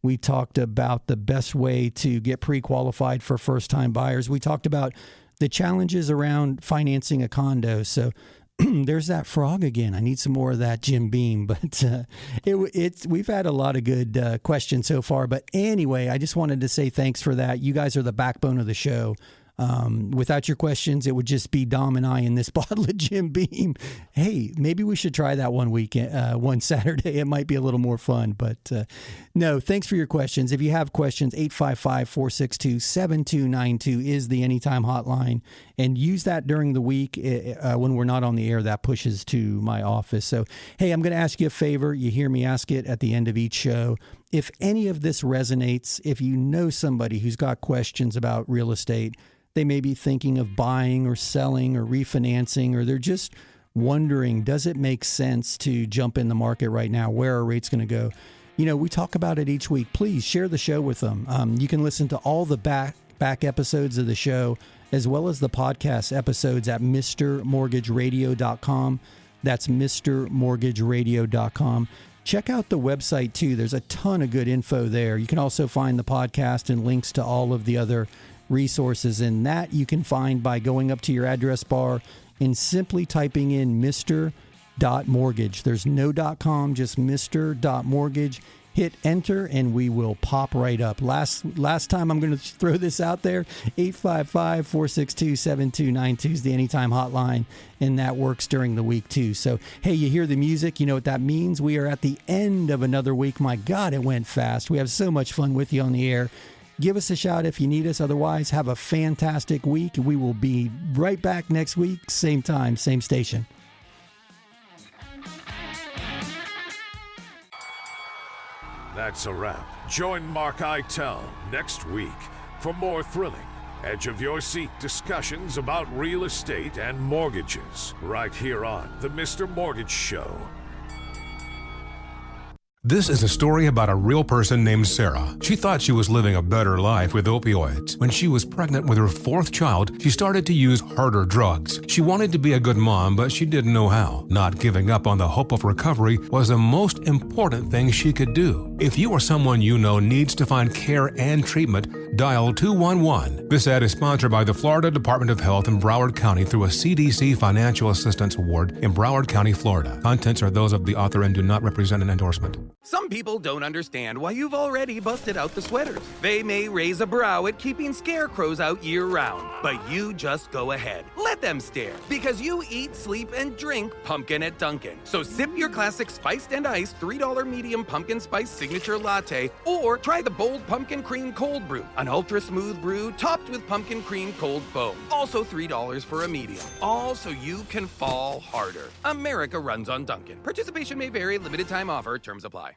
We talked about the best way to get pre-qualified for first-time buyers. We talked about the challenges around financing a condo. So there's that frog again. I need some more of that Jim Beam. But we've had a lot of good questions so far. But anyway, I just wanted to say thanks for that. You guys are the backbone of the show. Without your questions, it would just be Dom and I in this bottle of Jim Beam. Hey, maybe we should try that one Saturday. It might be a little more fun. But no, thanks for your questions. If you have questions, 855-462-7292 is the Anytime hotline. And use that during the week when we're not on the air. That pushes to my office. So, hey, I'm going to ask you a favor. You hear me ask it at the end of each show. If any of this resonates, if you know somebody who's got questions about real estate, they may be thinking of buying or selling or refinancing, or they're just wondering, does it make sense to jump in the market right now? Where are rates going to go? We talk about it each week. Please share the show with them. You can listen to all the back episodes of the show, as well as the podcast episodes at MrMortgageRadio.com. That's MrMortgageRadio.com. Check out the website, too. There's a ton of good info there. You can also find the podcast and links to all of the other resources. And that you can find by going up to your address bar and simply typing in Mr.Mortgage. There's no .com, just Mr.Mortgage. Hit enter and we will pop right up. Last time, I'm going to throw this out there, 855-462-7292 is the Anytime hotline, and that works during the week too. So, hey, you hear the music, you know what that means. We are at the end of another week. My God, it went fast. We have so much fun with you on the air. Give us a shout if you need us. Otherwise, have a fantastic week. We will be right back next week, same time, same station. That's a wrap. Join Mark Eitel next week for more thrilling, edge-of-your-seat discussions about real estate and mortgages right here on The Mr. Mortgage Show. This is a story about a real person named Sarah. She thought she was living a better life with opioids. When she was pregnant with her fourth child, she started to use harder drugs. She wanted to be a good mom, but she didn't know how. Not giving up on the hope of recovery was the most important thing she could do. If you or someone you know needs to find care and treatment, dial 211. This ad is sponsored by the Florida Department of Health in Broward County through a CDC Financial Assistance Award in Broward County, Florida. Contents are those of the author and do not represent an endorsement. Some people don't understand why you've already busted out the sweaters. They may raise a brow at keeping scarecrows out year-round, but you just go ahead. Let them stare, because you eat, sleep, and drink pumpkin at Dunkin'. So sip your classic spiced and iced $3 medium pumpkin spice signature latte, or try the bold pumpkin cream cold brew, an ultra-smooth brew topped with pumpkin cream cold foam. Also $3 for a medium. All so you can fall harder. America runs on Dunkin'. Participation may vary. Limited time offer. Terms apply.